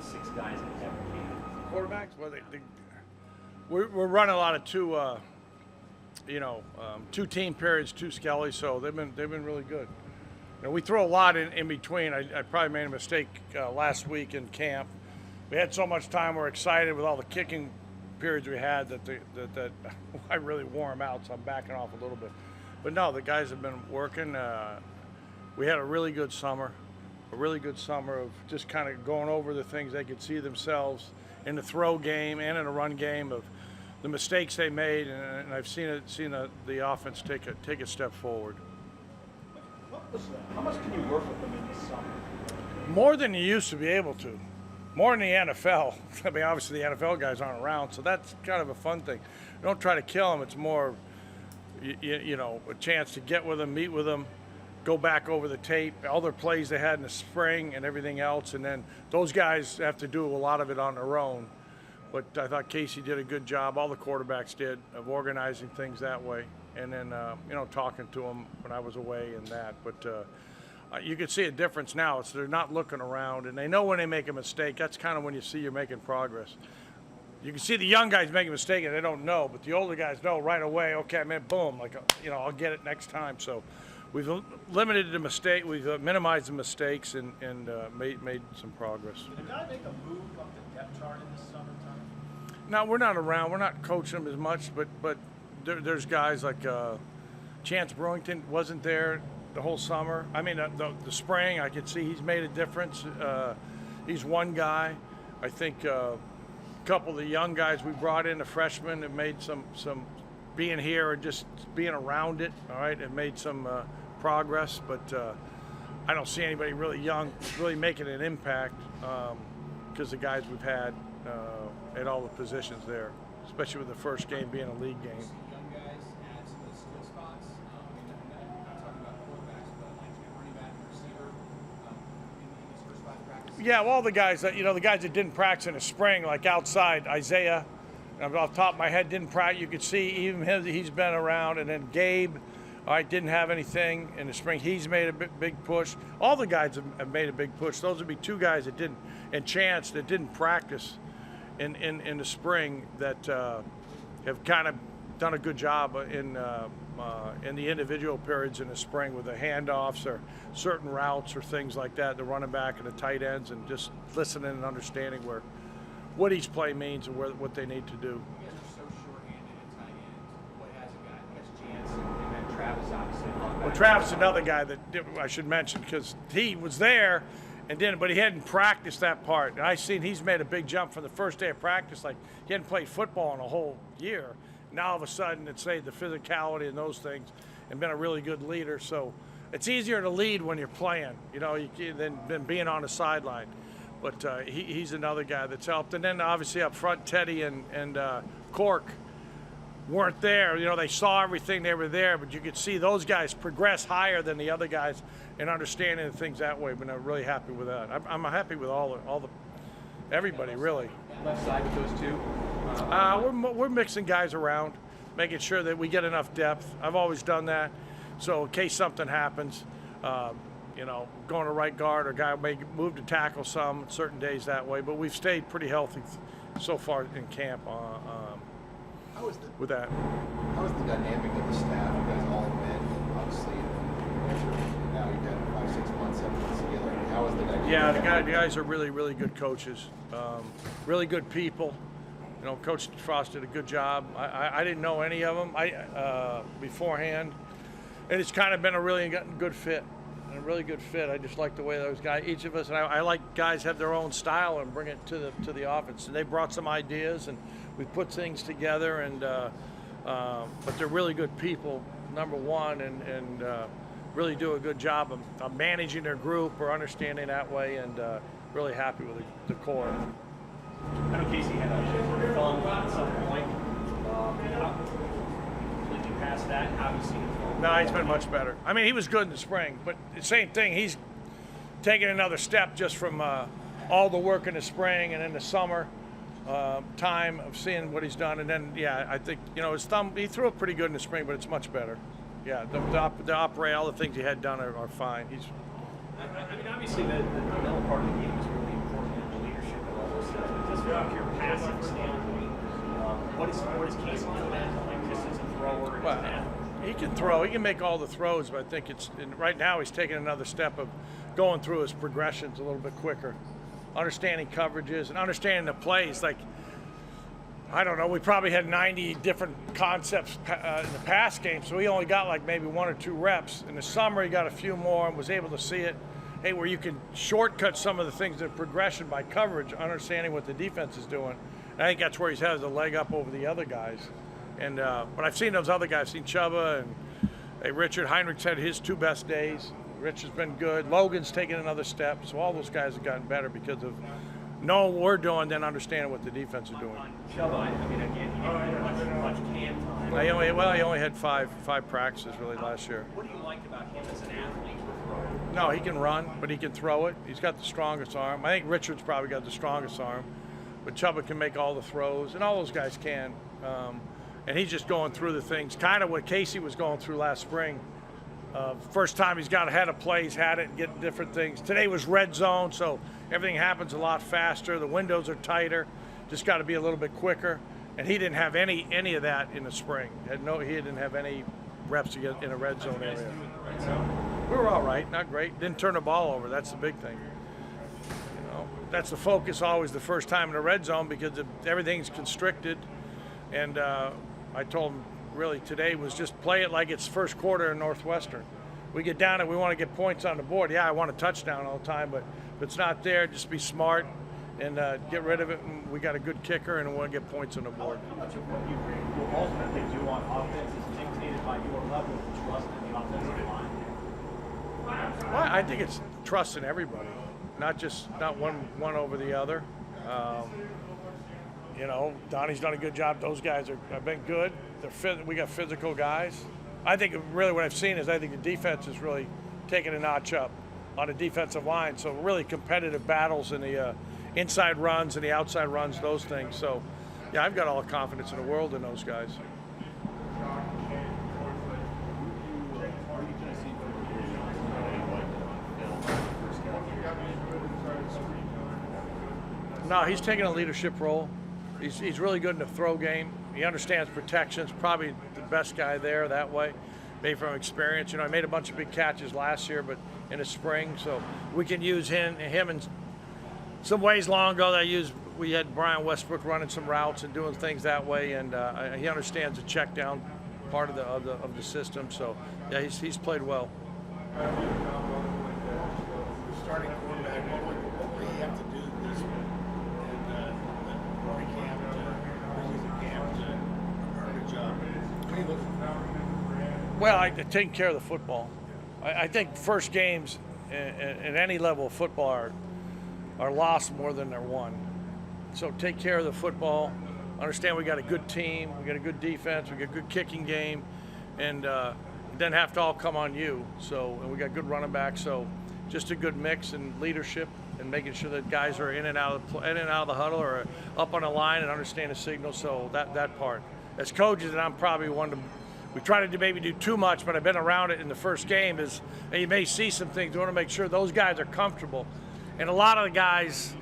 the 6 guys that have came? Quarterbacks? Well, we're running a lot of two team periods, 2 skellies, so they've been really good. We throw a lot in between. I probably made a mistake last week in camp. We had so much time. We're excited with all the kicking periods we had that I really wore them out, so I'm backing off a little bit. But no, the guys have been working. We had a really good summer of just kind of going over the things they could see themselves in the throw game and in the run game, of the mistakes they made, and I've seen the offense take a step forward. How much can you work with them in this summer? More than you used to be able to. More than the NFL. I mean, obviously the NFL guys aren't around, so that's kind of a fun thing. You don't try to kill them. It's more, a chance to get with them, meet with them, go back over the tape, all their plays they had in the spring and everything else, and then those guys have to do a lot of it on their own. But I thought Casey did a good job, all the quarterbacks did, of organizing things that way. And then, talking to them when I was away and that. But you can see a difference now. It's they're not looking around, and they know when they make a mistake. That's kind of when you see you're making progress. You can see the young guys make a mistake and they don't know, but the older guys know right away, okay, man, boom, I'll get it next time. So we've limited the mistake, we've minimized the mistakes and made some progress. Did the guy make a move up the depth chart in the summertime? No, we're not around. We're not coaching them as much, but there's guys like Chance Brewington wasn't there the whole summer. I mean, the spring, I could see he's made a difference. He's one guy. I think a couple of the young guys we brought in, the freshmen, have made some being here and just being around it, all right, have made some progress. But I don't see anybody really young really making an impact because the guys we've had at all the positions there, especially with the first game being a league game. Yeah, well, the guys that didn't practice in the spring, like outside, Isaiah, off the top of my head, didn't practice. You could see even him, he's been around. And then Gabe, all right, didn't have anything in the spring. He's made a big push. All the guys have made a big push. Those would be 2 guys that didn't, and Chance, that didn't practice in the spring, that have kind of done a good job in the individual periods in the spring with the handoffs or certain routes or things like that, the running back and the tight ends, and just listening and understanding what each play means and what they need to do. You guys are so short-handed at tight end. What has a guy? That's Chance and then Travis, obviously. Well, Travis is another guy that I should mention, because he was there but he hadn't practiced that part. And I seen he's made a big jump from the first day of practice, like he hadn't played football in a whole year. Now all of a sudden it's the physicality and those things, and been a really good leader. So it's easier to lead when you're playing, than being on the sideline. But he's another guy that's helped. And then obviously up front, Teddy and Cork weren't there. They saw everything, they were there, but you could see those guys progress higher than the other guys in understanding the things that way. But I'm really happy with that. I'm happy with everybody, really. Left side with those 2? We're mixing guys around, making sure that we get enough depth. I've always done that. So in case something happens, going to right guard, or guy may move to tackle some certain days that way. But we've stayed pretty healthy so far in camp with that. How is the dynamic of the staff? You guys all met, obviously, now you've got 5, 6 months, 7 months together. How is the dynamic? Yeah, the guys are really, really good coaches, really good people. Coach Frost did a good job. I didn't know any of them beforehand, and it's kind of been a really good fit. A really good fit. I just like the way those guys, each of us, and I like guys have their own style and bring it to the offense. And they brought some ideas, and we put things together. And but they're really good people, number one, and really do a good job of managing their group or understanding that way. And really happy with the core. I know Casey had a thumb at some point. Completely past that. How have you seen it? No, he's been much better. I mean, he was good in the spring, but the same thing. He's taken another step just from all the work in the spring and in the summer time of seeing what he's done. And then, yeah, I think, his thumb, he threw it pretty good in the spring, but it's much better. Yeah, the operate, all the things he had done are fine. I mean, obviously, the middle part of the game is really important in the leadership. is Casey good at, like, just as a thrower and as an athlete? He can throw. He can make all the throws, but I think right now he's taking another step of going through his progressions a little bit quicker, understanding coverages and understanding the plays. Like, I don't know, we probably had 90 different concepts in the pass game, so he only got like maybe 1 or 2 reps. In the summer, he got a few more and was able to see it. Hey, where you can shortcut some of the things in progression by coverage, understanding what the defense is doing. And I think that's where he's had the leg up over the other guys. And but I've seen those other guys. I've seen Chubba and Richard. Heinrich's had his 2 best days. Rich has been good. Logan's taken another step. So all those guys have gotten better because of knowing what we're doing, then understanding what the defense is doing. On Chubba, I mean, again, he didn't get much cam time. He only had five practices really last year. What do you like about him as an athlete for throwing? No, he can run, but he can throw it. He's got the strongest arm. I think Richard's probably got the strongest arm, but Chubba can make all the throws, and all those guys can. And he's just going through the things, kind of what Casey was going through last spring. First time he's got ahead of plays, had it, and get different things. Today was red zone, so everything happens a lot faster. The windows are tighter. Just got to be a little bit quicker. And he didn't have any of that in the spring. He didn't have any reps to get in a red zone area. We were all right, not great. Didn't turn the ball over. That's the big thing. You know, that's the focus always the first time in the red zone because everything's constricted. And I told him really today was just play it like it's first quarter in Northwestern. We get down and we want to get points on the board. Yeah, I want a touchdown all the time, but if it's not there, just be smart and get rid of it. And we got a good kicker and we want to get points on the board. Much of what you will ultimately do on offense is dictated by your level of trust in the offensive line. Well, I think it's trust in everybody, not one over the other. You know, Donnie's done a good job. Those guys have been good. We got physical guys. I think really what I've seen is I think the defense is really taking a notch up on the defensive line. So really competitive battles in the inside runs and the outside runs, those things. So, yeah, I've got all the confidence in the world in those guys. No, he's taking a leadership role. He's really good in the throw game. He understands protections, probably the best guy there that way, maybe from experience. You know, I made a bunch of big catches last year, but in the spring, so we can use him in some ways. Long ago, we had Brian Westbrook running some routes and doing things that way, and he understands the check down part of the system. So yeah, he's played well. Starting quarterback, what would he have to do this camp to earn a job? What are you looking for? Well, taking care of the football. I think first games at any level of football are lost more than they're won. So take care of the football. Understand we got a good team, we got a good defense, we got a good kicking game, and it doesn't have to all come on you. So, and we got good running backs. So just a good mix and leadership and making sure that guys are in and out of the huddle or up on the line and understand the signal. So that part. As coaches, and I'm probably one to. We try to maybe do too much, but I've been around it in the first game. Is and you may see some things. You want to make sure those guys are comfortable. And a lot of the guys,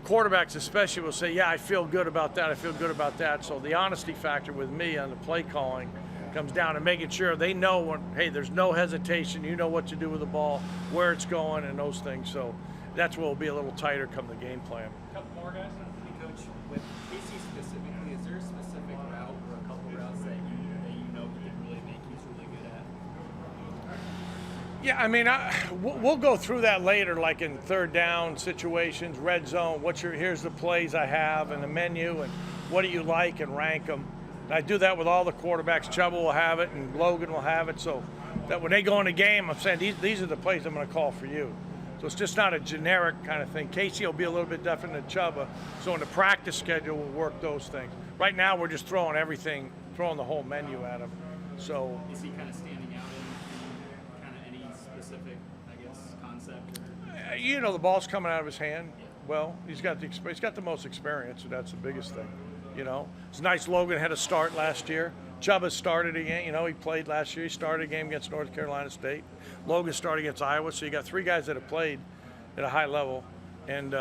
quarterbacks especially, will say, "Yeah, I feel good about that. I feel good about that." So the honesty factor with me on the play calling comes down to making sure they know when, hey, there's no hesitation. You know what to do with the ball, where it's going, and those things. So that's what will be a little tighter come the game plan. A couple more guys. Hey, Coach, with Casey specifically, is there a specific route or a couple routes that you know he can really make he's really good at? Yeah, I mean, we'll go through that later, like in third down situations, red zone. Here's the plays I have and the menu, and what do you like, and rank them. And I do that with all the quarterbacks. Chubba will have it, and Logan will have it. So that when they go in the game, I'm saying these are the plays I'm going to call for you. So it's just not a generic kind of thing. Casey will be a little bit different than Chubba. So in the practice schedule, we'll work those things. Right now, we're just throwing everything, throwing the whole menu at him. So is he kind of standing out in kind of any specific, I guess, concept? Or? You know, the ball's coming out of his hand. Well, he's got the most experience, so that's the biggest thing. You know, it's nice. Logan had a start last year. Chubba started again. You know, he played last year. He started a game against North Carolina State. Logan started against Iowa. So you got 3 guys that have played at a high level, and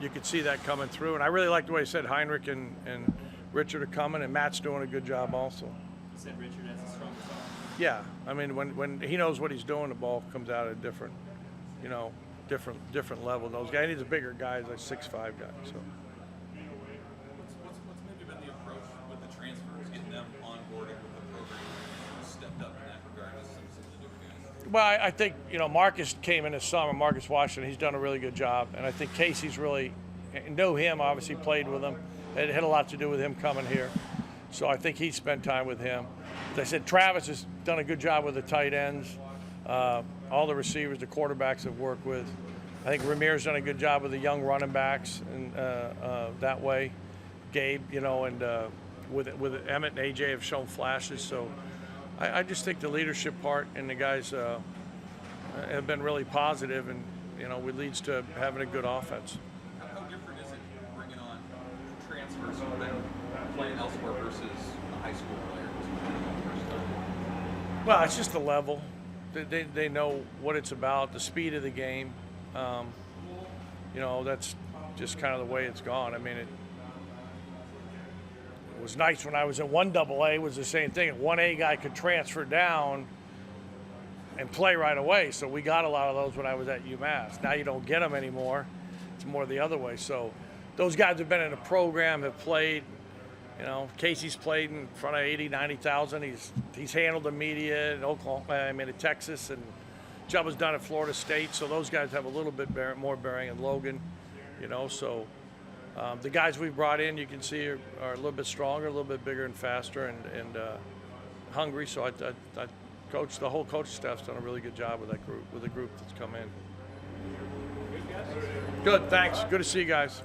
you could see that coming through. And I really like the way he said Heinrich and Richard are coming, and Matt's doing a good job also. You said Richard has the strongest arm. Yeah, I mean, when he knows what he's doing, the ball comes out at a different, different level. Those guys, he's a bigger guy, he's like 6'5" guy. So. What's maybe been the approach with the transfers, getting them onboarded with the program, stepped up in that regard as some of the new guys? Well, I think Marcus came in this summer. Marcus Washington, he's done a really good job, and I think Casey's really knew him. Obviously, played with him. It had a lot to do with him coming here, so I think he spent time with him. As I said, Travis has done a good job with the tight ends. All the receivers, the quarterbacks have worked with. I think Ramir's done a good job with the young running backs, and that way, Gabe, and with Emmett and AJ have shown flashes. So I just think the leadership part and the guys have been really positive, and it leads to having a good offense. How different is it bringing on transfers and then playing elsewhere versus a high school player who's playing on the first time? Well, it's just the level. They know what it's about, the speed of the game. That's just kind of the way it's gone. I mean, it was nice when I was in 1AA. It was the same thing. A 1A guy could transfer down and play right away. So we got a lot of those when I was at UMass. Now you don't get them anymore. It's more the other way. So those guys have been in a program, have played. Casey's played in front of 80, 90,000. He's handled the media in Oklahoma, in Texas, and Jubba's done at Florida State. So those guys have a little bit more bearing. And Logan, So the guys we've brought in, you can see, are a little bit stronger, a little bit bigger and faster, and hungry. So the whole coaching staff's done a really good job with that group, with the group that's come in. Good, thanks. Good to see you guys.